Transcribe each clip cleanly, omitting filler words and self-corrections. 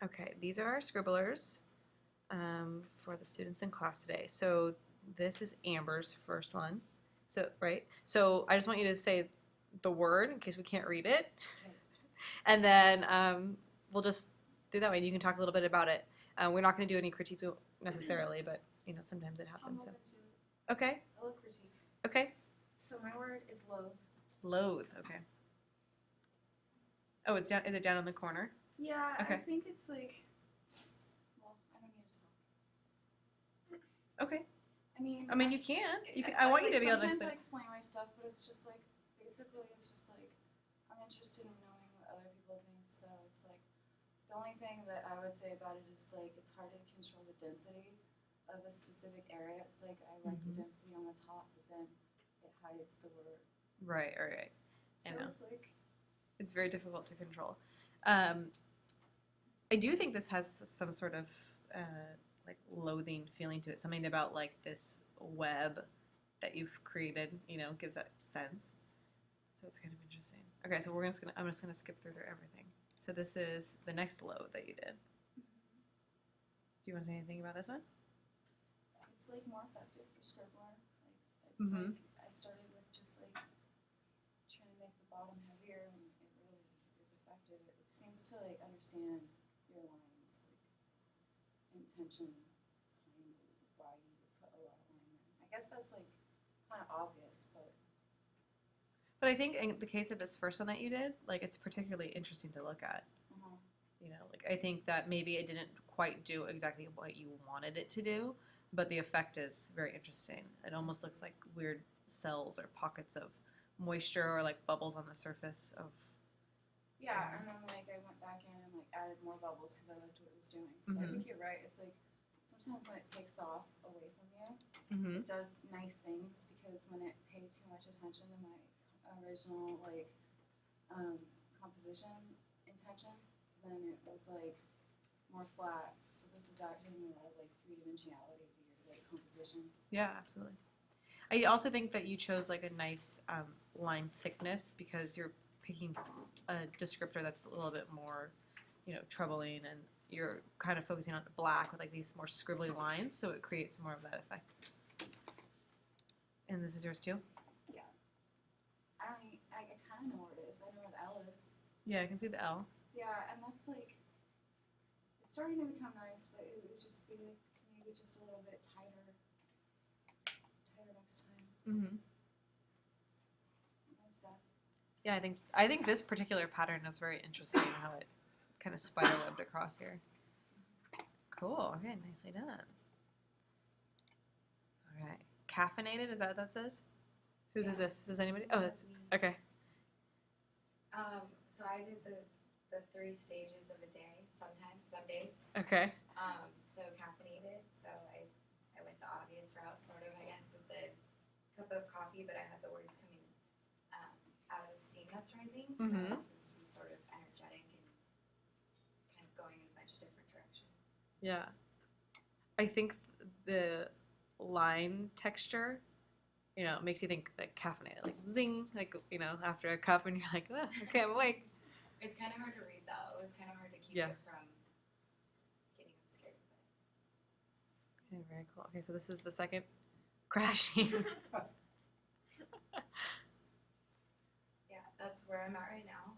Okay, these are our scribblers for the students in class today. So this is Amber's first one. So, right? So I just want you to say the word in case we can't read it. Okay. And then we'll just do that way. You can talk a little bit about it. We're not going to do any critiques necessarily, but sometimes it I'm happens. So. open to Okay. a little critique. Okay. So my word is loathe. Loathe. Okay. Oh, it's down. Is it down in the corner? Yeah, Okay. I think it's like. Well, I don't need to talk. Okay. I mean, you can. You can. I want you to be able to Sometimes I explain. explain my stuff, but it's just like basically it's just like I'm interested in knowing what other people think. So it's like the only thing that I would say about it is like it's hard to control the density of a specific area. It's like I like the density on the top, but then it hides the word. Right. Right. So I know. it's like It's very difficult to control. I do think this has some sort of like loathing feeling to it. Something about like this web that you've created, gives that sense. So it's kind of interesting. Okay, so I'm just gonna skip through everything. So this is the next load that you did. Do you want to say anything about this one? it's like more effective for scribbler. Like it's Mhm. like I started with just like trying to make the bottom heavier, and it really is effective. It seems to like understand your lines, like intention behind why you would put a lot of line in. I guess that's like kind of obvious, but But I think in the case of this first one that you did, like it's particularly interesting to look at. uh-huh. Like I think that maybe it didn't quite do exactly what you wanted it to do, but the effect is very interesting. It almost looks like weird cells or pockets of moisture or like bubbles on the surface of. Yeah, and then like I went back in and like added more bubbles because I liked what it was doing. So I think you're right. It's like sometimes when it takes off away from you, Mm-hmm. it does nice things because when it paid too much attention to my original like composition intention, then it was like more flat. So this is adding a lot of like three dimensionality to your like composition. Yeah, absolutely. I also think that you chose like a nice line thickness because you're picking a descriptor that's a little bit more, troubling, and you're kind of focusing on black with like these more scribbly lines, so it creates more of that effect. And this is yours too? Yeah. I kind of know what it is. I know what L is. Yeah, I can see the L. Yeah, and that's like it's starting to become nice, but it would just be like maybe just a little bit tighter next time. Mm-hmm. Nice depth. Yeah, I think this particular pattern is very interesting. How it kind of spider webbed across here. Cool. Okay, nicely done. All right, caffeinated. Is that what that says? Whose is this? Is this anybody? Oh, that's okay. So I did the 3 stages of a day. Sometimes, some days. Okay. So caffeinated. So I went the obvious route, sort of, I guess, with the cup of coffee, but I had the words coming out of the steam that's rising. So Mhm. it's supposed to be sort of energetic and kind of going in a bunch of different directions. Yeah. I think the line texture, makes you think like caffeinated, like zing, like after a cup, and you're like, oh, okay, I'm awake. It's kind of hard to read, though. It was kind of hard to keep Yeah. it from getting obscured. Okay, very cool. Okay, so this is the second crashing. Yeah, that's where I'm at right now.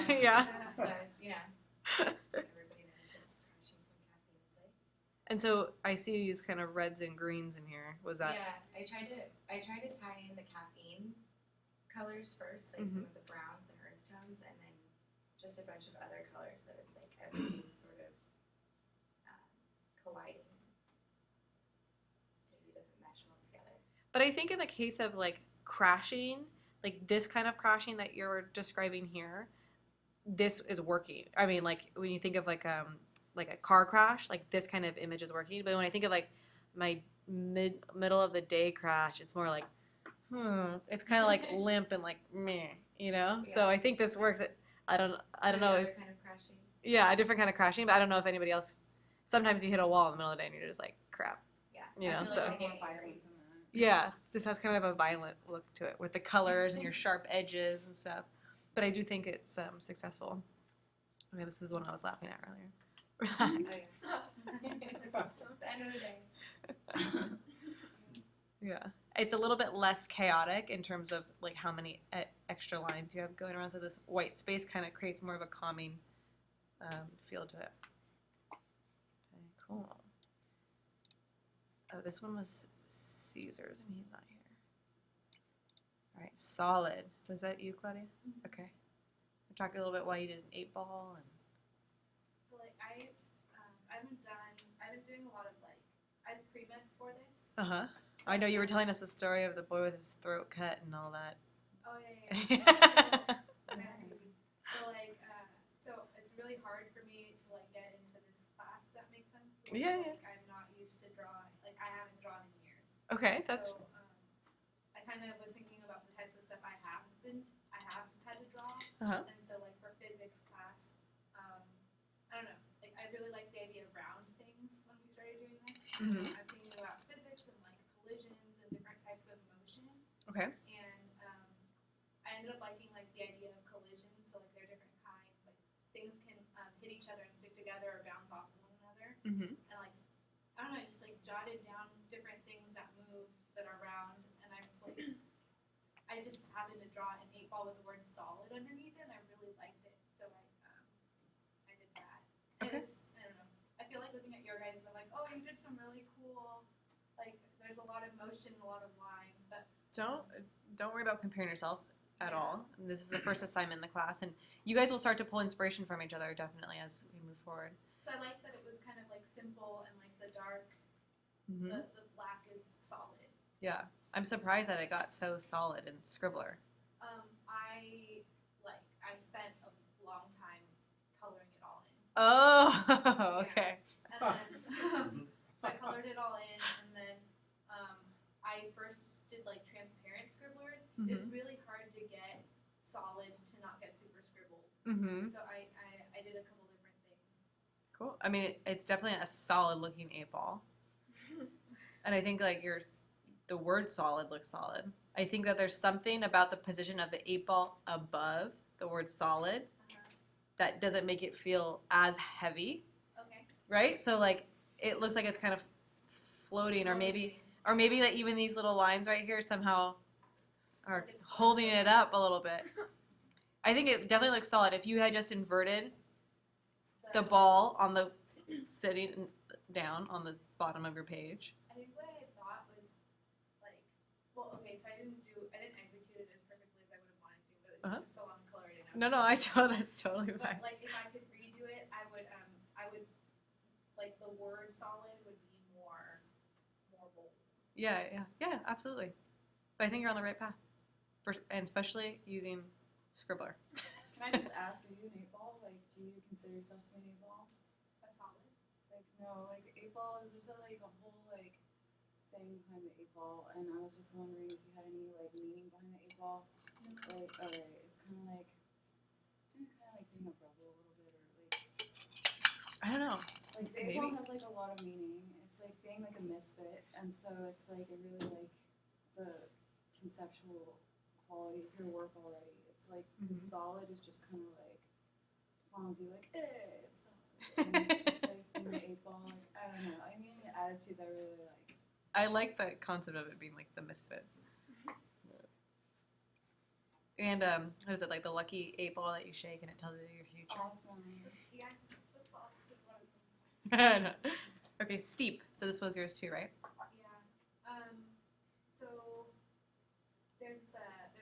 Yeah. So it's, everybody knows what crashing from caffeine is like. And so I see you use kind of reds and greens in here. Was that? Yeah, I try to tie in the caffeine colors first, like some of the browns and earth tones, and then just a bunch of other colors, so it's like everything sort of colliding. Maybe doesn't mesh well together. But I think in the case of like crashing, like this kind of crashing that you're describing here, this is working. I mean, like when you think of like a car crash, like this kind of image is working. But when I think of like my middle of the day crash, it's more like, it's kind of like limp and like meh, Yeah. So I think this works. I don't know. Other kind of crashing. Yeah, a different kind of crashing, but I don't know if anybody else. Sometimes you hit a wall in the middle of the day and you're just like, crap. Yeah. So Like more violence in that. yeah, this has kind of a violent look to it with the colors and your sharp edges and stuff. But I do think it's successful. Okay, this is one I was laughing at earlier. Relax. So at the end of the day. Yeah. It's a little bit less chaotic in terms of like how many extra lines you have going around. So this white space kind of creates more of a calming feel to it. Okay, cool. Oh, this one was Caesar's and he's not here. All right, solid. Was that you, Claudia? Okay. Talk a little bit why you did an 8-ball and. So like I I've been doing a lot of like I was pre-med for this. Uh-huh. I know you were telling us the story of the boy with his throat cut and all that. Oh yeah. So like so it's really hard for me to like get into this class. If that makes sense. Yeah, Like, I'm not used to drawing. Like I haven't drawn in years. Okay, that's. So I kind of was thinking about the types of stuff I have had to draw. Uh-huh. And so like for physics class, I don't know. Like I really like the idea of round things when we started doing this. Mhm. I was thinking about physics and like collisions and different types of motion. Okay. And I ended up liking like the idea of collisions. So like there are different kinds. Like things can hit each other and stick together or bounce off of one another. Mm-hmm. And like I don't know, I just like jotted down different things that move that are round, and I just happened to draw an 8-ball with the word solid underneath it, and I really liked it, so I did that. And Okay. I don't know. I feel like looking at your guys, I'm like, oh, you did some really cool. Like there's a lot of motion, a lot of lines, but Don't worry about comparing yourself at Yeah. all. This is the first assignment in the class, and you guys will start to pull inspiration from each other definitely as we move forward. so I like that it was kind of like simple and like the dark, Mm-hmm. the black is solid. Yeah, I'm surprised that it got so solid in Scribbler. I spent a long time coloring it all in. Oh, okay. And then, so I colored it all in, and then I first did like transparent scribblers. It's Mhm. really hard to get solid to not get super scribbled. Mm-hmm. So I did a couple different things. Cool. I mean, it's definitely a solid-looking 8-ball, and I think like the word solid looks solid. I think that there's something about the position of the 8-ball above the word solid that doesn't make it feel as heavy, Okay. right? So like it looks like it's kind of floating, or maybe like even these little lines right here somehow are holding it up a little bit. I think it definitely looks solid. If you had just inverted the ball on the sitting down on the bottom of your page. I think what I thought was like, well, okay, so I didn't execute it as perfectly as I would have wanted to, but it just took so long to color it in. No, that's totally fine. But like if I could redo it, I would like the word solid would be more bold. Yeah, absolutely. But I think you're on the right path, and especially using Scribbler. Can I just ask, are you an 8-ball? Like, do you consider yourself to be an 8-ball? A solid. Like, no, like 8-ball is there's like a whole like thing behind the 8-ball, and I was just wondering if you had any like meaning behind the 8-ball. Like, alright, it's kind of like being a rebel a little bit, or like I don't know. the Maybe. 8-ball has like a lot of meaning. It's like being like a misfit, and so it's like a really like the conceptual quality of your work already. It's like 'cause Mhm. solid is just kind of like fonzie, like solid. And it's just like being the 8-ball. Like, I don't know. I mean, the attitude that I really like. I like the concept of it being like the misfit. And what is it, like the lucky 8-ball that you shake and it tells you your future? Awesome. Yeah, that's the opposite of what I was thinking. Okay, steep. So this was yours too, right? Yeah. So there's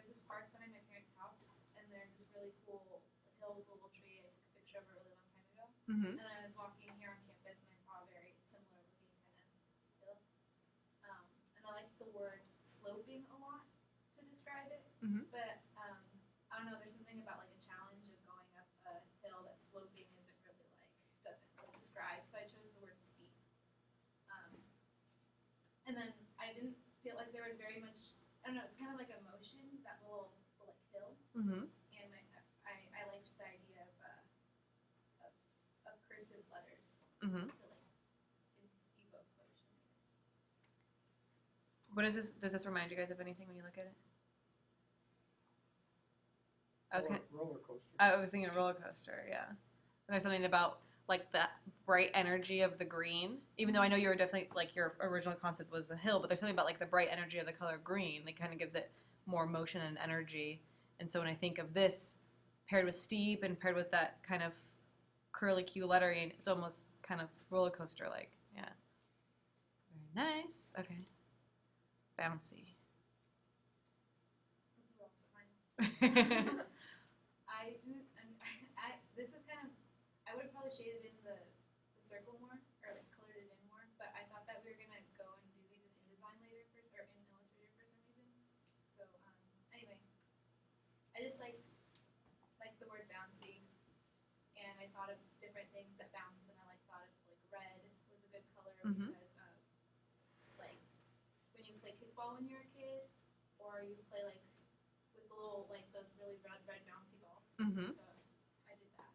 this park behind my parents' house, and there's this really cool hill with a little tree. I took a picture of it a really long time ago. Mm-hmm. And then I was walking here on campus, and I saw a very similar looking kind of hill. And I like the word sloping a lot to describe it. Mhm. But I don't know. There's something about like a challenge of going up a hill that sloping isn't really doesn't really describe. So I chose the word steep. And then I didn't feel like there was very much. I don't know. It's kind of like a motion, that little like hill. Mm-hmm. And I liked the idea of cursive letters Mm-hmm. to like evoke motion. What is this? Does this remind you guys of anything when you look at it? I was Roller coaster. I was thinking a roller coaster, yeah. And there's something about like the bright energy of the green. Even though I know you're definitely like your original concept was a hill, but there's something about like the bright energy of the color green that kind of gives it more motion and energy. And so when I think of this paired with steep and paired with that kind of curly Q lettering, it's almost kind of roller coaster like. Yeah. Very nice. Okay. Bouncy. This is also mine. I didn't, and this is kind of, I would have probably shaded in the circle more, or like colored it in more, but I thought that we were gonna go and do these in InDesign later, or in Illustrator for some reason. So, anyway, I just like the word bouncy, and I thought of different things that bounce, and I thought of like red was a good color Mhm. because like when you play kickball when you're a kid, or you play like with the little like those really red bouncy balls. Mhm. So I did that.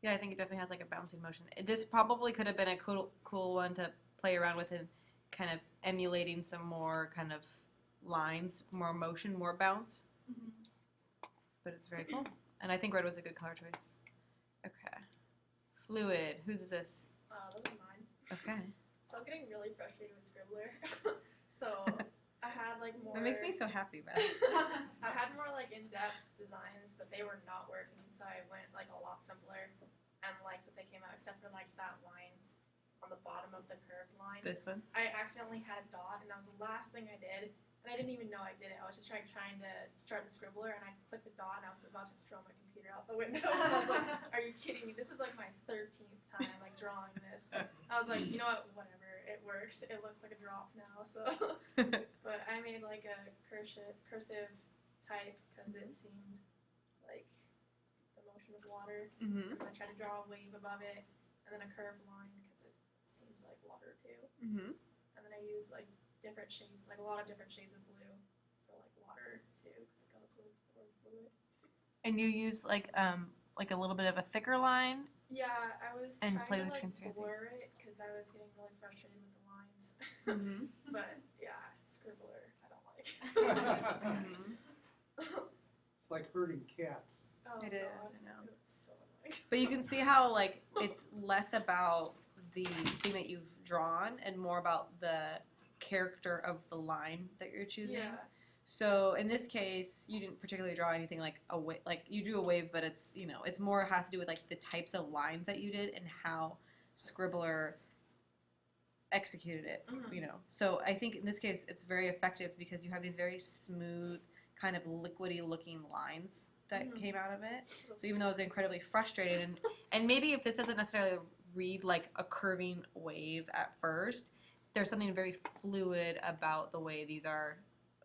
Yeah, I think it definitely has like a bouncing motion. This probably could have been a cool one to play around with and kind of emulating some more kind of lines, more motion, more bounce. But it's very cool. And I think red was a good color choice. Okay. Fluid. Whose is this? Those are mine. Okay. So I was getting really frustrated with Scribbler. So I had like more. That makes me so happy, Beth. I had more like in-depth designs, but they were not working. So I went like a lot simpler and liked what they came out, except for like that line on the bottom of the curved line. This one? I accidentally had a dot, and that was the last thing I did. And I didn't even know I did it. I was just trying to start the Scribbler, and I clicked the dot, and I was about to throw my computer out the window. I was like, "Are you kidding me? This is like my 13th time like drawing this." I was like, "You know what? Whatever. It works. It looks like a drop now." So, but I made like a cursive type because it seemed like the motion of water. Mm-hmm. And I tried to draw a wave above it, and then a curved line because it seems like water too. Mm-hmm. And then I use like different shades, like a lot of different shades of blue for like water too, because it goes with fluid. And you use like a little bit of a thicker line. Yeah, I was And trying play to with like transparency. blur it because I was getting really frustrated with the lines. Mm-hmm. But yeah, Scribbler, I don't like. Mm-hmm. It's like herding cats. Oh, It is, God. I know. It was so annoying. But you can see how like it's less about the thing that you've drawn and more about the character of the line that you're choosing. Yeah. So in this case, you didn't particularly draw anything like a wave. Like you drew a wave, but it's it's more has to do with like the types of lines that you did and how Scribbler executed it. Mhm. So I think in this case it's very effective because you have these very smooth, kind of liquidy looking lines that Mhm. came out of it. So even though it was incredibly frustrating, and maybe if this doesn't necessarily read like a curving wave at first, there's something very fluid about the way these are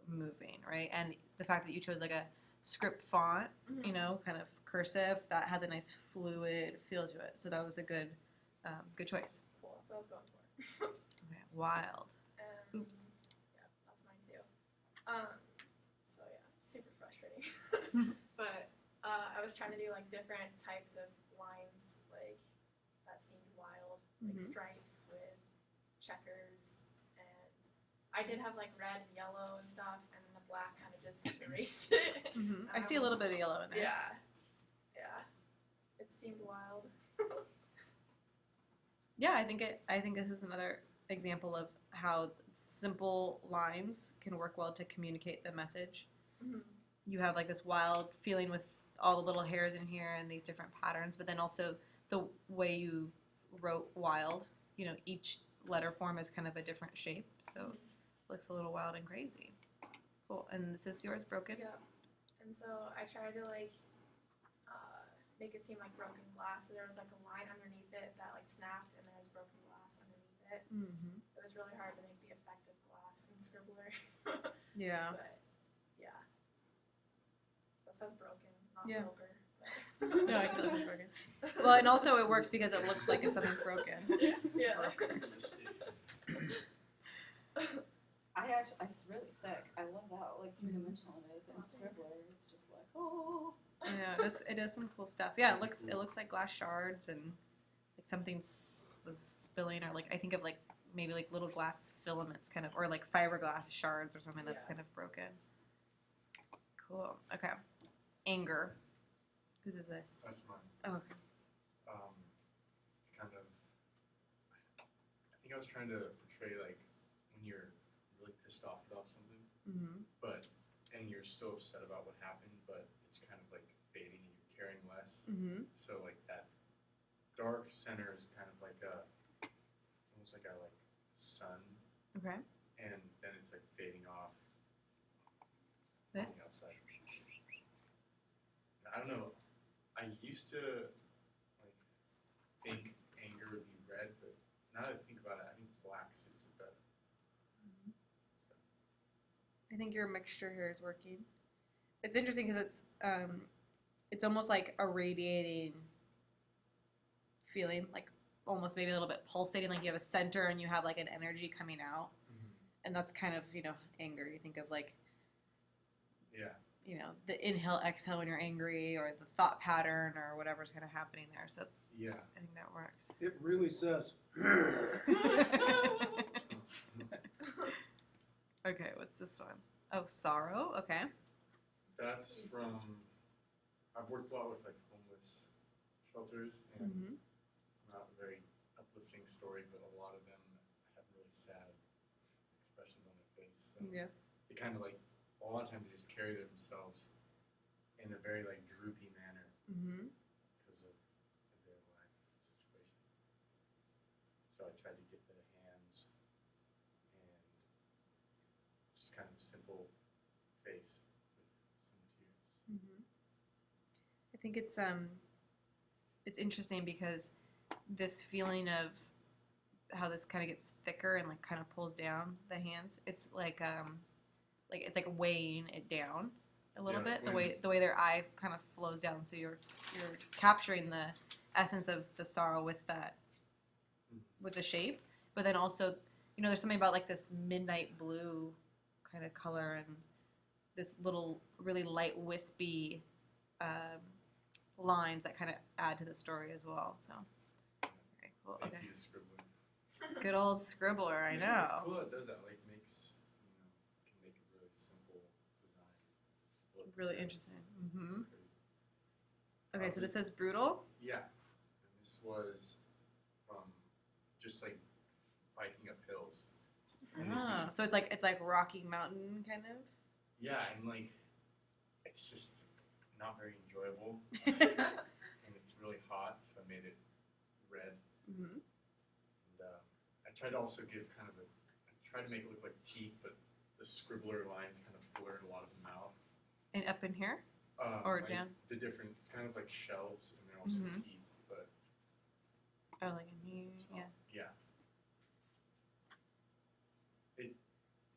moving, right? And the fact that you chose like a script font, Mhm. kind of cursive, that has a nice fluid feel to it. So that was a good choice. Cool. That's what I was going for. Okay. Wild. And, Oops. Yeah, that's mine too. So yeah, super frustrating. But I was trying to do like different types of lines, like that seemed wild, like Mhm. stripes with checkers, and I did have like red and yellow and stuff, and then the black kind of just erased it. I see a little bit of yellow in there. Yeah, yeah, it seemed wild. Yeah, I think this is another example of how simple lines can work well to communicate the message. Mhm. You have like this wild feeling with all the little hairs in here and these different patterns, but then also the way you wrote wild, each letter form is kind of a different shape, so it looks a little wild and crazy. Cool. And this is yours, broken? Yeah. And so I tried to like make it seem like broken glass. So there was like a line underneath it that like snapped, and there was broken glass underneath it. Mm-hmm. It was really hard to make the effect of glass in Scribbler. Yeah. But yeah. So it says broken, not Yeah. broker. No, I can listen broken. Well, and also it works because it looks like something's broken. Yeah. It's really sick. I love how like three-dimensional it is, and Scribbler it's just like, oh. Yeah, it does some cool stuff. Yeah, it looks like glass shards and like something was spilling, or like I think of like maybe like little glass filaments, kind of, or like fiberglass shards or something that's Yeah. kind of broken. Cool. Okay. Anger. Whose is this? That's mine. Oh, okay. It's kind of, I think I was trying to portray like when you're really pissed off about something, Mm-hmm. and you're still upset about what happened, but it's kind of like fading and you're caring less. Mm-hmm. So like that dark center is kind of like almost like a sun, Okay. and then it's like fading off This? on the outside. I don't know. I used to like think anger would be red, but now that I think about it, I think black suits it better. I think your mixture here is working. It's interesting because it's almost like a radiating feeling, like almost maybe a little bit pulsating, like you have a center and you have like an energy coming out, and that's kind of anger. You think of like Yeah. The inhale exhale when you're angry, or the thought pattern, or whatever's kind of happening there. So Yeah. I think that works. It really says. Okay, what's this one? Oh, sorrow. Okay. That's from. I've worked a lot with like homeless shelters, and Mm-hmm. it's not a very uplifting story, but a lot of them have really sad expressions on their face. So Yeah. they kind of like a lot of times they just carry themselves in a very like droopy manner Mm-hmm. because of their life situation. So I tried to get the hands and just kind of a simple face with some tears. Mm-hmm. I think it's interesting because this feeling of how this kind of gets thicker and like kind of pulls down the hands. It's like it's like weighing it down a little Yeah, bit. The when- way their eye kind of flows down. So you're capturing the essence of the sorrow with that with the shape, but then also there's something about like this midnight blue kind of color and this little really light wispy lines that kind of add to the story as well. So very cool. Thank Okay, you, Scribbler. good old scribbler. I know. It's cool that it does that. Like makes can make a really simple design look Really very interesting. Mm-hmm. pretty. Okay, so this says brutal. Yeah, and this was from just like biking up hills. And Ah, so it's like Rocky Mountain kind of. yeah, and like it's just not very enjoyable, and it's really hot, so I made it red. Mm-hmm. And I tried to also give kind of I tried to make it look like teeth, but the scribbler lines kind of blurred a lot of them out. And up in here. Or down? The different, it's kind of like shells, and they're also Mhm. teeth, but Oh, like in here. Yeah. yeah.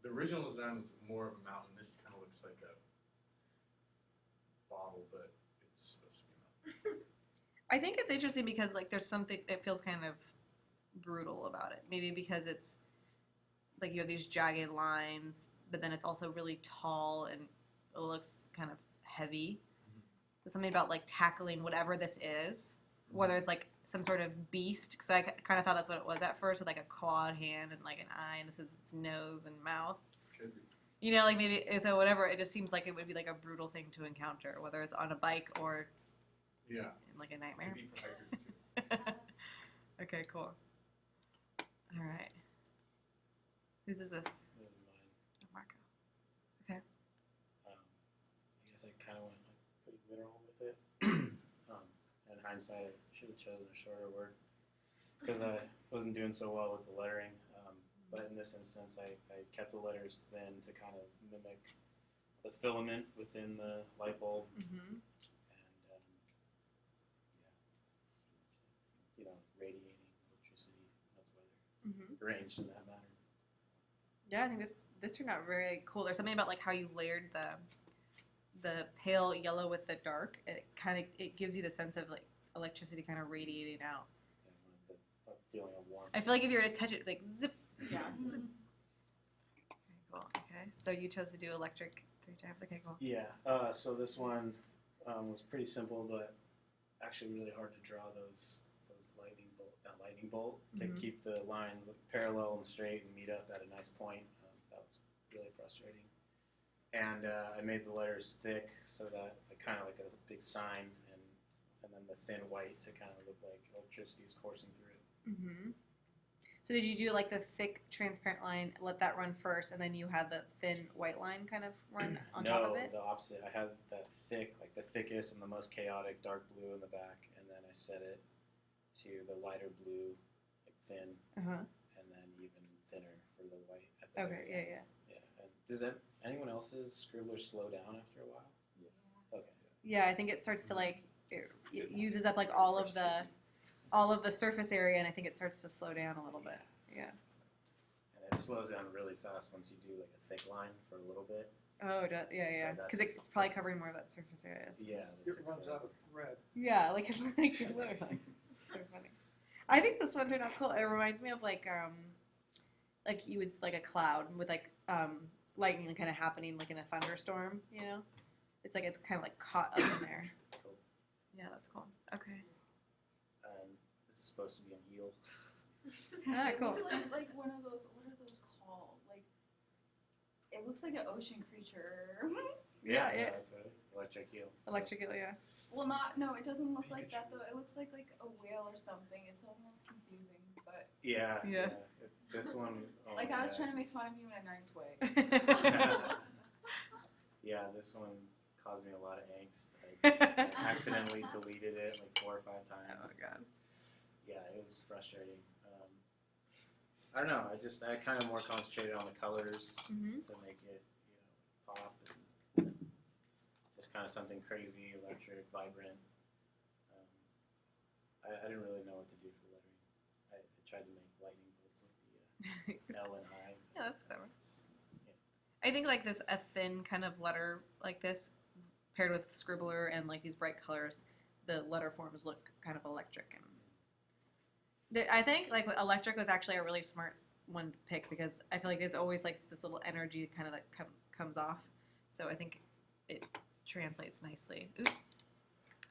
The original design was more of a mountain. This kind of looks like a bottle, but it's supposed to be a mountain. I think it's interesting because like there's something that feels kind of brutal about it. Maybe because it's like you have these jagged lines, but then it's also really tall and it looks kind of heavy. Mhm. So something about like tackling whatever this is, whether it's like some sort of beast, because I kind of thought that's what it was at first, with like a clawed hand and like an eye, and this is its nose and mouth. Could be. Like maybe so whatever. It just seems like it would be like a brutal thing to encounter, whether it's on a bike or Yeah. in like a Could nightmare. be for hikers too. Okay, cool. All right. Whose is this? This is mine. Oh, Marco. I guess I kind of went like pretty literal with it. In hindsight, I should have chosen a shorter word because I wasn't doing so well with the lettering. But in this instance, I kept the letters thin to kind of mimic the filament within the light bulb, Mm-hmm. and it's radiating electricity. That's why Mm-hmm. they're arranged in that manner. Yeah, I think this turned out very cool. There's something about like how you layered the pale yellow with the dark. It gives you the sense of like electricity kind of radiating out. And wanted the feeling of warmth. I feel like if you were to touch it, like zip. Yeah. Very cool. Okay, so you chose to do electric 3 times. Okay, cool. Yeah, so this one was pretty simple, but actually really hard to draw that lightning bolt to Mhm. keep the lines parallel and straight and meet up at a nice point. That was really frustrating. And I made the letters thick so that kind of like a big sign, and and then the thin white to kind of look like electricity is coursing through it. Mm-hmm. So did you do like the thick transparent line, let that run first, and then you had the thin white line kind of run on top of it? No, the opposite. I had that thick, like the thickest and the most chaotic dark blue in the back, and then I set it to the lighter blue, like thin, Uh-huh. and then even thinner for the white. At the Okay, very yeah, end. yeah. Yeah. And does anyone else's scribblers slow down after a while? Okay. Yeah, I think it starts to like, it uses up like all of the surface area, and I think it starts to slow down a little bit. Yeah. And it slows down really fast once you do like a thick line for a little bit. Oh, yeah, So yeah. that's- Because it's probably covering more of that surface area. So. Yeah. It runs out of thread. Yeah, like literally. So funny. I think this one turned out cool. It reminds me of like you would like a cloud with like lightning kind of happening like in a thunderstorm. You know, it's like it's kind of like caught up in there. Cool. Yeah, that's cool. Okay. This is supposed to be an eel. Ah, It cool. looks like one of those. What are those called? Like, it looks like an ocean creature. Yeah, That's it. Electric eel. Electric eel, yeah. Well, no, it doesn't look like that though. It looks like a whale or something. It's almost confusing, but Yeah. Yeah. This one. Oh, like I was yeah. trying to make fun of you in a nice way. Yeah, this one caused me a lot of angst. I accidentally deleted it like 4 or 5 times. Oh god. Yeah, it was frustrating. I don't know. I kind of more concentrated on the colors Mhm. to make it, pop and just kind of something crazy, electric, vibrant. I didn't really know what to do for lettering. I tried to make lightning bolts with the L and I. Yeah, that's clever. Just, I think like this a thin kind of letter like this paired with scribbler and like these bright colors, the letter forms look kind of electric and I think like electric was actually a really smart one to pick because I feel like there's always like this little energy kind of that comes off. So I think it translates nicely. Oops.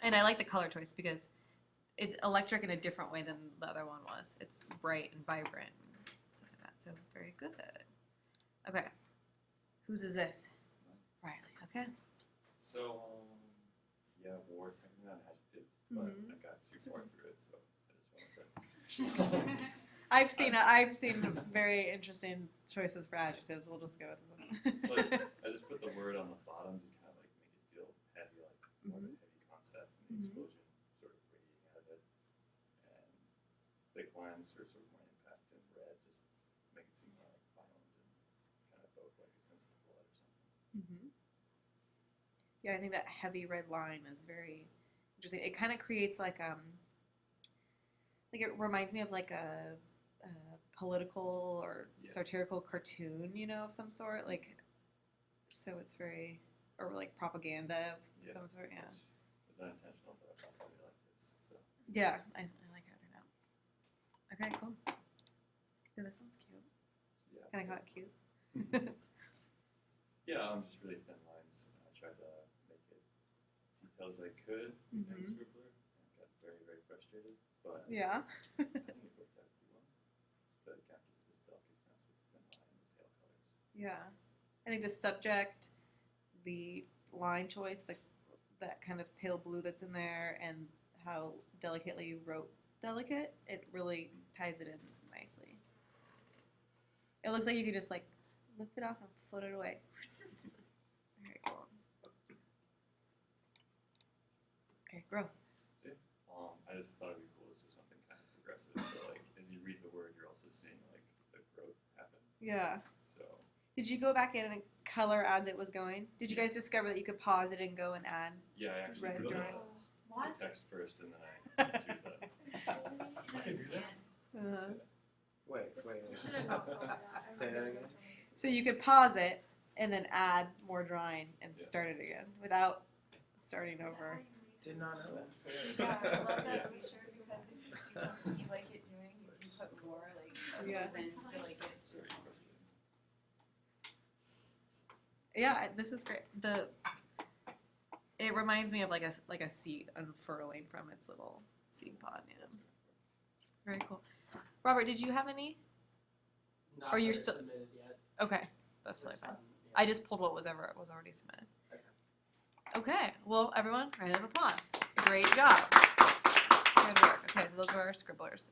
And I like the color choice because it's electric in a different way than the other one was. It's bright and vibrant and stuff like that. So very good. Okay. Whose is this? Riley. Okay. So, yeah, war technically not an adjective, but Mhm. I got too far through it, so I just wanted to. I've seen very interesting choices for adjectives. We'll just go with them. So I just put the word on the bottom to kind of like make it feel heavy, like more of a heavy concept, and the Mhm. explosion sort of radiating out of it. And thick lines are sort of more impact, and red just make it seem more like violent and kind of evoke like a sense of blood or something. Mm-hmm. Yeah, I think that heavy red line is very interesting. It kind of creates like it reminds me of like a political or Yeah. satirical cartoon, of some sort. Like, so it's very or like propaganda of Yeah. some sort. Yeah, Which was unintentional, but I thought I really like this. So yeah, I like how it turned out. Okay, cool. Yeah, this one's cute. yeah. Kind of call it cute. Yeah, just really thin lines. I tried to make it detailed as I could in Mhm. Scribbler. I got very, very frustrated, but Yeah. I think it worked out pretty well. Just to capture this delicate sense with the thin line and the pale colors. Yeah, I think the subject, the line choice, that kind of pale blue that's in there, and how delicately you wrote delicate, it really ties it in nicely. It looks like you could just like lift it off and float it away. Very cool. Okay, grow. I just thought it'd be cool to do something kind of progressive. So like as you read the word, you're also seeing like the growth happen. Yeah. So Did you go back in and color as it was going? Did you guys discover that you could pause it and go and add? yeah, I actually Red drew drawing. the text first, and then I drew the. You can do that? Wait. You should have not told me that. I Say that remember again? So you could pause it and then add more drawing and Yeah. start it again without starting over. Did not know that. Yeah, I love that Yeah. feature because if you see something you like it doing, you can put more like of Yeah. those in to like get it to Very frustrating. Yeah, this is great. It reminds me of like a seed unfurling from its little seed pod. Yeah, very cool. Robert, did you have any? Not Or you're that I still- submitted yet. Okay, that's totally fine. Yeah. I just pulled what was already submitted. Okay, well, everyone, round of applause. Great job. Good work. Okay, so those were our scribblers.